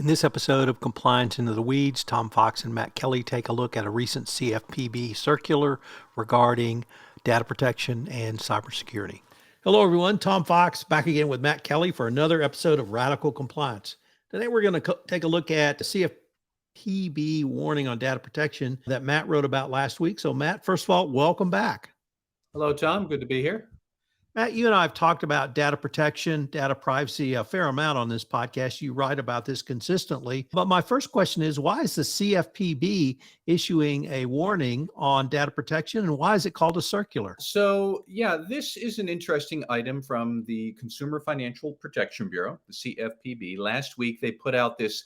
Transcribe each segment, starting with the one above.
In this episode of Compliance Into the Weeds, Tom Fox and Matt Kelly take a look at a recent CFPB circular regarding data protection and cybersecurity. Hello, everyone. Tom Fox back again with Matt Kelly for another episode of Radical Compliance. Today, we're going to take a look at the CFPB warning on data protection that Matt wrote about last week. So, Matt, first of all, welcome back. Hello, Tom. Good to be here. Matt, you and I have talked about data protection, data privacy a fair amount on this podcast. You write about this consistently. But my first question is, why is the CFPB issuing a warning on data protection, and why is it called a circular? This is an interesting item from the Consumer Financial Protection Bureau, the CFPB. Last week, they put out this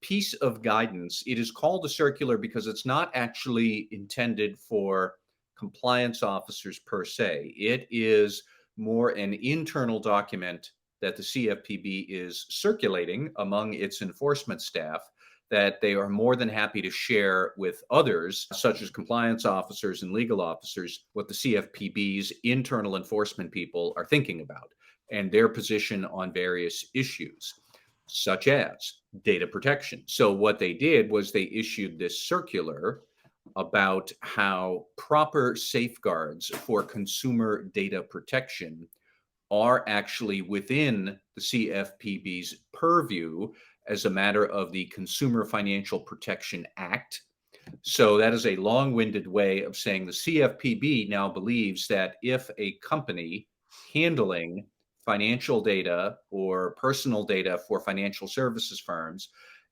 piece of guidance. It is called a circular because it's not actually intended for compliance officers per se. It is more an internal document that the CFPB is circulating among its enforcement staff that they are more than happy to share with others, such as compliance officers and legal officers, what the CFPB's internal enforcement people are thinking about and their position on various issues, such as data protection. So what they did was they issued this circular about how proper safeguards for consumer data protection are actually within the CFPB's purview as a matter of the Consumer Financial Protection Act. So that is a long-winded way of saying the CFPB now believes that if a company handling financial data or personal data for financial services firms,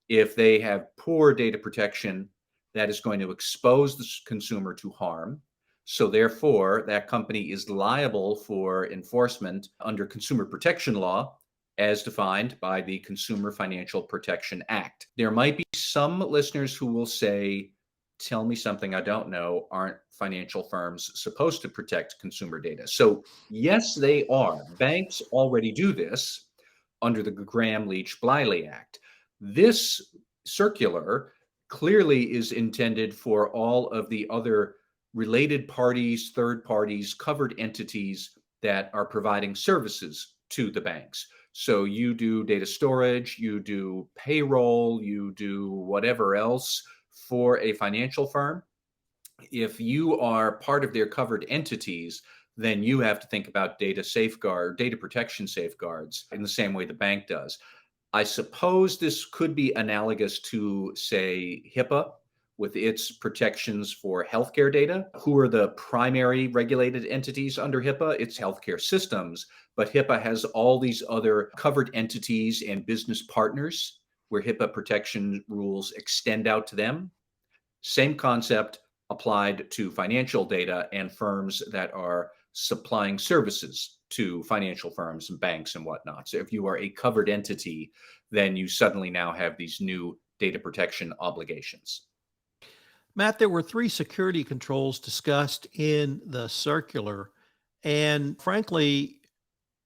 if they have poor data protection, that is going to expose the consumer to harm. So therefore, that company is liable for enforcement under consumer protection law as defined by the Consumer Financial Protection Act. There might be some listeners who will say, tell me something I don't know. Aren't financial firms supposed to protect consumer data? So yes, they are. Banks already do this under the Gramm-Leach-Bliley Act. This circular clearly is intended for all of the other related parties, third parties, covered entities that are providing services to the banks. So you do data storage, you do payroll, you do whatever else for a financial firm. If you are part of their covered entities, then you have to think about data protection safeguards in the same way the bank does. I suppose this could be analogous to, say, HIPAA with its protections for healthcare data. Who are the primary regulated entities under HIPAA? It's healthcare systems, but HIPAA has all these other covered entities and business partners where HIPAA protection rules extend out to them. Same concept applied to financial data and firms that are supplying services to financial firms and banks and whatnot. So if you are a covered entity, then you suddenly now have these new data protection obligations. Matt, there were 3 security controls discussed in the circular. And frankly,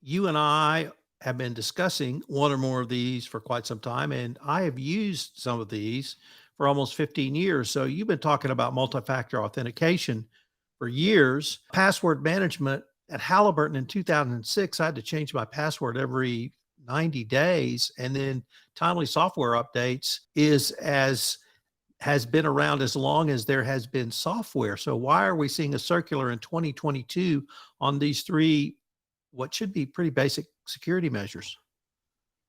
you and I have been discussing one or more of these for quite some time, and I have used some of these for almost 15 years. So you've been talking about multi-factor authentication for years. Password management at Halliburton in 2006, I had to change my password every 90 days. And then timely software updates has been around as long as there has been software. So why are we seeing a circular in 2022 on these 3, what should be pretty basic security measures?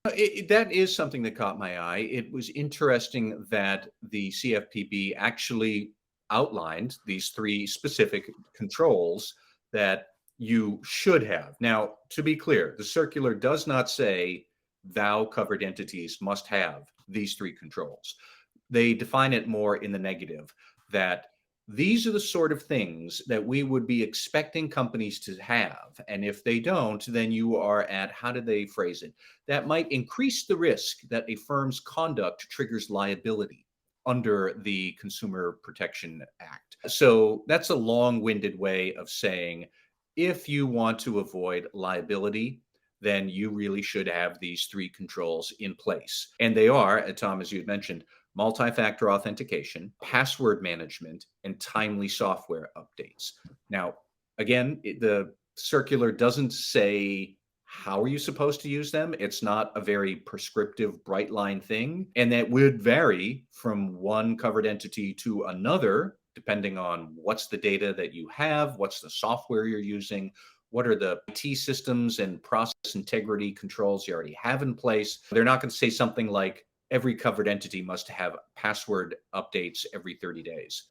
That is something that caught my eye. It was interesting that the CFPB actually outlined these 3 specific controls that you should have. Now, to be clear, the circular does not say thou covered entities must have these 3 controls. They define it more in the negative, that these are the sort of things that we would be expecting companies to have. And if they don't, then you are at, how did they phrase it? That might increase the risk that a firm's conduct triggers liability under the Consumer Protection Act. So that's a long-winded way of saying, if you want to avoid liability, then you really should have these 3 controls in place. And they are, Tom, as you had mentioned, multi-factor authentication, password management, and timely software updates. Now, again, the circular doesn't say How are you supposed to use them? It's not a very prescriptive, bright line thing. And that would vary from one covered entity to another, depending on what's the data that you have, what's the software you're using, what are the IT systems and process integrity controls you already have in place. They're not going to say something like every covered entity must have password updates every 30 days.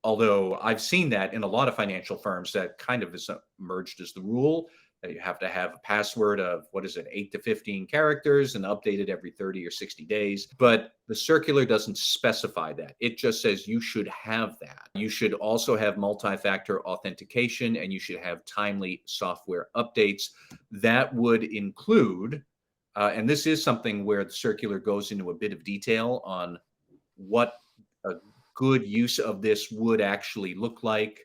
Although I've seen that in a lot of financial firms, that kind of is emerged as the rule that you have to have a password of, what is it, 8 to 15 characters and updated every 30 or 60 days. But the circular doesn't specify that. It just says you should have that. You should also have multi-factor authentication, and you should have timely software updates. That would include, and this is something where the circular goes into a bit of detail on what a good use of this would actually look like.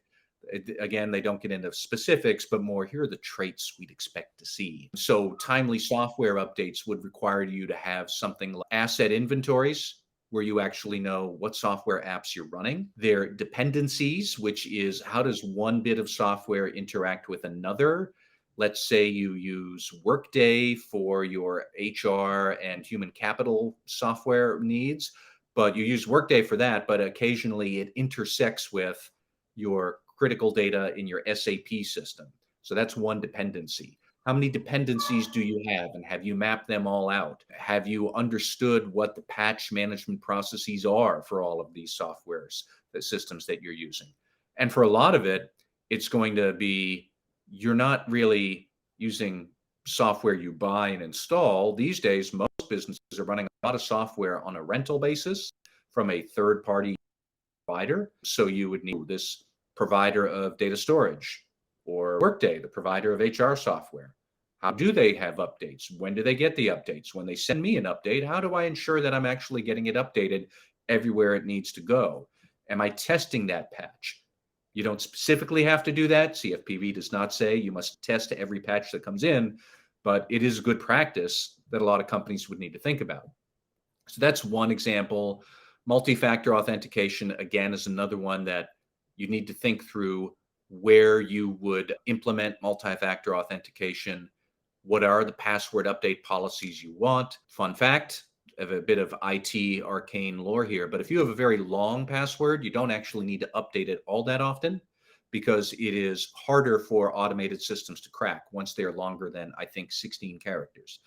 Again, they don't get into specifics, but more, here are the traits we'd expect to see. So, timely software updates would require you to have something like asset inventories, where you actually know what software apps you're running. Their dependencies, which is how does one bit of software interact with another? Let's say you use Workday for your HR and human capital software needs, but you use Workday for that, but occasionally it intersects with your critical data in your SAP system. So that's one dependency. How many dependencies do you have, and have you mapped them all out? Have you understood what the patch management processes are for all of these softwares, the systems that you're using? And for a lot of it, it's going to be you're not really using software you buy and install. These days, most businesses are running a lot of software on a rental basis from a third party provider. So you would need this provider of data storage, or Workday, the provider of HR software. How do they have updates? When do they get the updates? When they send me an update, how do I ensure that I'm actually getting it updated everywhere it needs to go? Am I testing that patch? You don't specifically have to do that. CFPB does not say you must test every patch that comes in, but it is good practice that a lot of companies would need to think about. So that's one example. Multi-factor authentication, again, is another one that you need to think through where you would implement multi-factor authentication. What are the password update policies you want? Fun fact, I have a bit of IT arcane lore here, but if you have a very long password, you don't actually need to update it all that often, because it is harder for automated systems to crack once they're longer than, I think, 16 characters.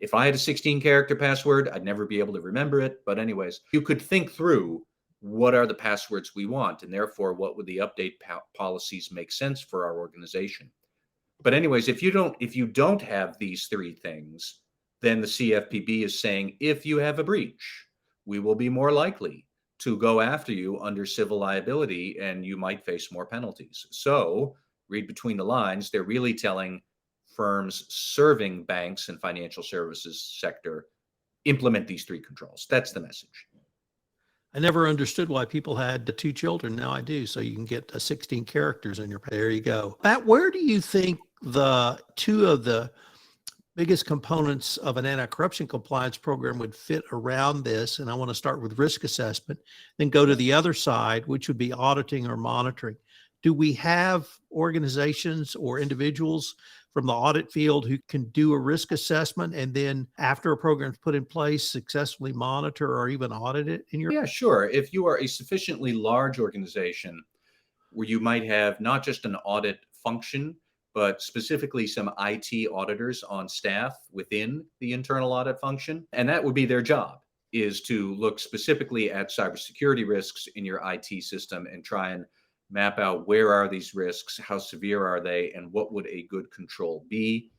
If I had a 16 character password, I'd never be able to remember it. But anyways, you could think through what are the passwords we want, and therefore what would the update policies make sense for our organization. But anyways, if you don't have these three things, then the CFPB is saying if you have a breach, we will be more likely to go after you under civil liability, and you might face more penalties. So read between the lines. They're really telling firms serving banks and financial services sector, implement these three controls. That's the message. I never understood why people had the two children. Now I do. So you can get 16 characters in your, there you go. Matt, where do you think the two of the biggest components of an anti-corruption compliance program would fit around this? And I want to start with risk assessment, then go to the other side, which would be auditing or monitoring. Do we have organizations or individuals from the audit field who can do a risk assessment, and then after a program's put in place, successfully monitor or even audit it in your? Yeah, sure. If you are a sufficiently large organization where you might have not just an audit function, but specifically some IT auditors on staff within the internal audit function. And that would be their job, is to look specifically at cybersecurity risks in your IT system and try and map out where are these risks, how severe are they, and what would a good control be.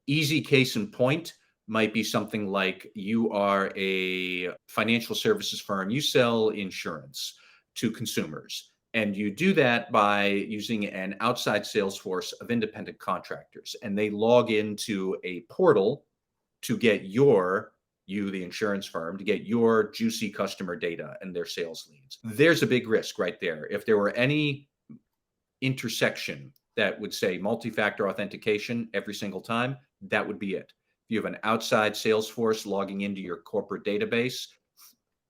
Easy case in point might be something like you are a financial services firm, you sell insurance to consumers, and you do that by using an outside sales force of independent contractors, and they log into a portal to get the insurance firm, to get your juicy customer data and their sales leads. There's a big risk right there. If there were any intersection that would say multi-factor authentication every single time, that would be it. If you have an outside sales force logging into your corporate database,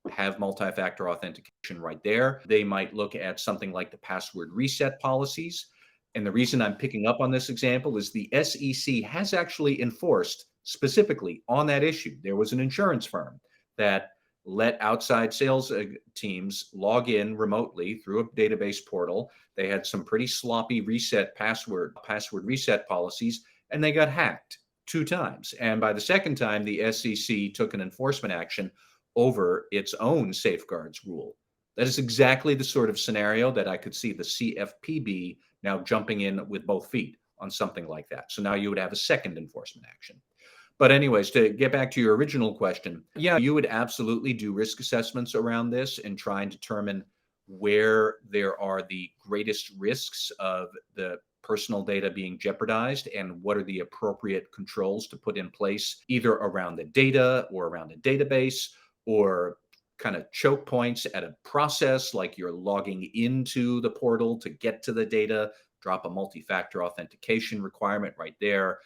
have multi-factor authentication right there. They might look at something like the password reset policies. And the reason I'm picking up on this example is the SEC has actually enforced specifically on that issue. There was an insurance firm that let outside sales teams log in remotely through a database portal. They had some pretty sloppy password reset policies, and they got hacked 2 times. And by the second time, the SEC took an enforcement action over its own safeguards rule. That is exactly the sort of scenario that I could see the CFPB now jumping in with both feet on something like that. So now you would have a second enforcement action. But anyways, to get back to your original question, yeah, you would absolutely do risk assessments around this and try and determine where there are the greatest risks of the personal data being jeopardized and what are the appropriate controls to put in place either around the data or around a database or kind of choke points at a process like you're logging into the portal to get to the data, drop a multi-factor authentication requirement right there.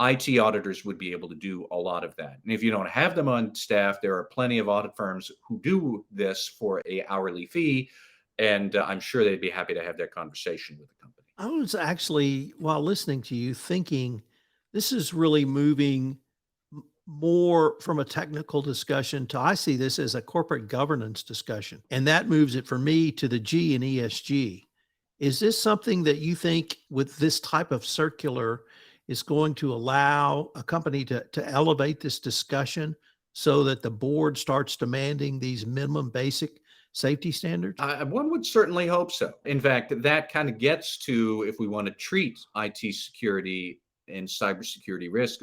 IT auditors would be able to do a lot of that. And if you don't have them on staff, there are plenty of audit firms who do this for a hourly fee. And I'm sure they'd be happy to have that conversation with the company. I was actually, while listening to you, thinking this is really moving more from a technical discussion to I see this as a corporate governance discussion. And that moves it for me to the G and ESG. Is this something that you think with this type of circular is going to allow a company to elevate this discussion so that the board starts demanding these minimum basic safety standards? One would certainly hope so. In fact, that kind of gets to if we want to treat IT security and cybersecurity risk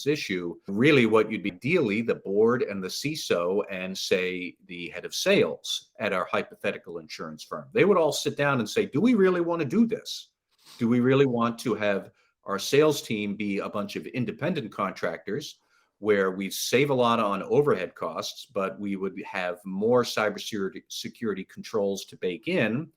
issue, really what you'd be ideally the board and the CISO and say the head of sales at our hypothetical insurance firm. They would all sit down and say, do we really want to do this? Do we really want to have our sales team be a bunch of independent contractors where we save a lot on overhead costs, but we would have more cybersecurity controls to bake in,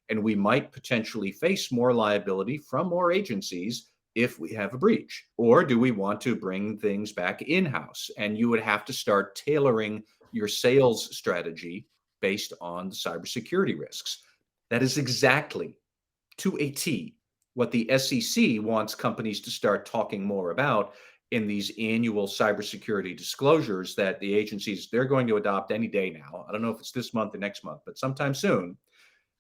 and we might potentially face more liability from more agencies if we have a breach? Or do we want to bring things back in-house? And you would have to start tailoring your sales strategy based on the cybersecurity risks. That is exactly to a T what the SEC wants companies to start talking more about in these annual cybersecurity disclosures that the agencies, they're going to adopt any day now. I don't know if it's this month or next month, but sometime soon.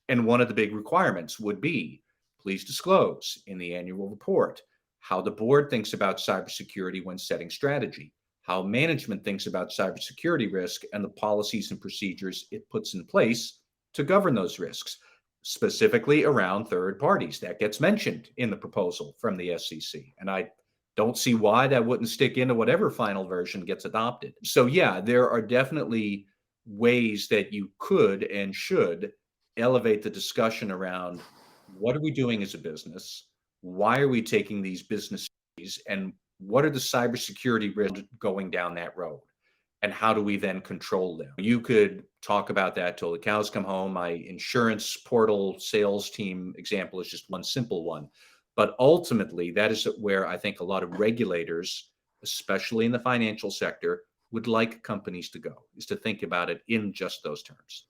And one of the big requirements would be please disclose in the annual report how the board thinks about cybersecurity when setting strategy, how management thinks about cybersecurity risk, and the policies and procedures it puts in place to govern those risks, specifically around third parties. That gets mentioned in the proposal from the SEC. And I don't see why that wouldn't stick into whatever final version gets adopted. So, yeah, there are definitely ways that you could and should elevate the discussion around what are we doing as a business? Why are we taking these businesses? And what are the cybersecurity risks going down that road? And how do we then control them? You could talk about that till the cows come home. My insurance portal sales team example is just one simple one. But ultimately, that is where I think a lot of regulators, especially in the financial sector, would like companies to go, is to think about it in just those terms.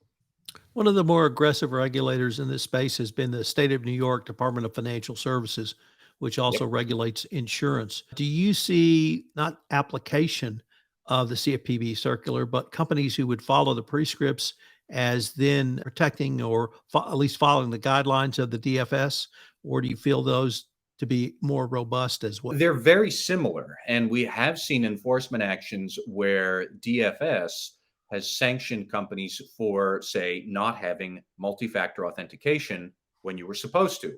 One of the more aggressive regulators in this space has been the state of New York Department of Financial Services, which also Yep. regulates insurance. Do you see not application of the CFPB circular, but companies who would follow the prescripts as then protecting or at least following the guidelines of the DFS? Or do you feel those to be more robust as well? They're very similar, and we have seen enforcement actions where DFS has sanctioned companies for, say, not having multi-factor authentication when you were supposed to.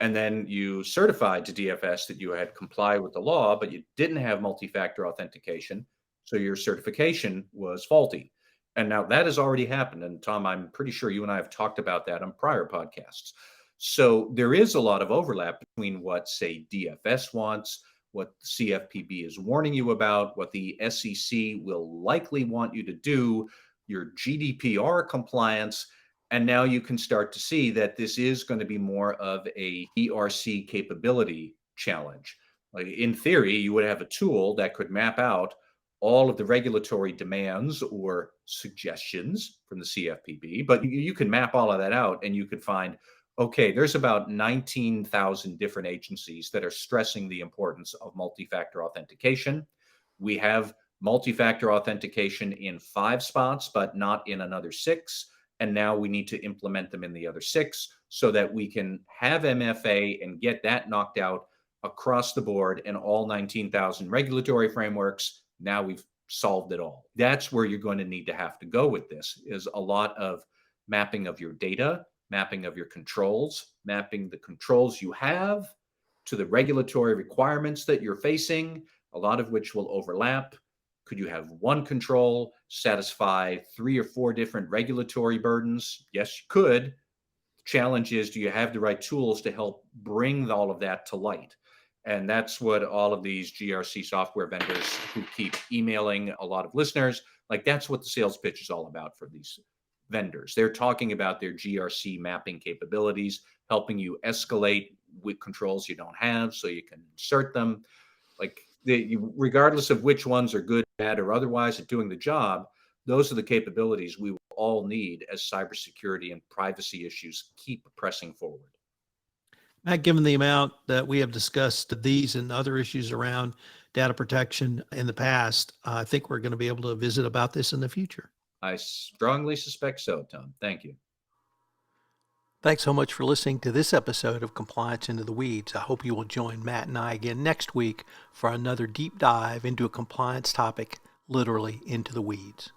And then you certified to DFS that you had complied with the law, but you didn't have multi-factor authentication, so your certification was faulty. And now that has already happened. And Tom, I'm pretty sure you and I have talked about that on prior podcasts. So there is a lot of overlap between what, say, DFS wants, what the CFPB is warning you about, what the SEC will likely want you to do, your GDPR compliance. And now you can start to see that this is going to be more of a ERC capability challenge. Like in theory, you would have a tool that could map out all of the regulatory demands or suggestions from the CFPB, but you can map all of that out and you could find, Okay, there's about 19,000 different agencies that are stressing the importance of multi-factor authentication. We have multi-factor authentication in 5 spots, but not in another 6. And now we need to implement them in the other 6 so that we can have MFA and get that knocked out across the board in all 19,000 regulatory frameworks. Now we've solved it all. That's where you're going to need to have to go with this, is a lot of mapping of your data, mapping of your controls, mapping the controls you have to the regulatory requirements that you're facing, a lot of which will overlap. Could you have one control satisfy 3 or 4 different regulatory burdens? Yes, you could. The challenge is, do you have the right tools to help bring all of that to light? And that's what all of these GRC software vendors who keep emailing a lot of listeners, like that's what the sales pitch is all about for these vendors. They're talking about their GRC mapping capabilities, helping you escalate with controls you don't have so you can insert them. Like regardless of which ones are good, bad, or otherwise at doing the job, those are the capabilities we will all need as cybersecurity and privacy issues keep pressing forward. Matt, given the amount that we have discussed these and other issues around data protection in the past, I think we're going to be able to visit about this in the future. I strongly suspect so, Tom. Thank you. Thanks so much for listening to this episode of Compliance Into the Weeds. I hope you will join Matt and I again next week for another deep dive into a compliance topic, literally into the weeds.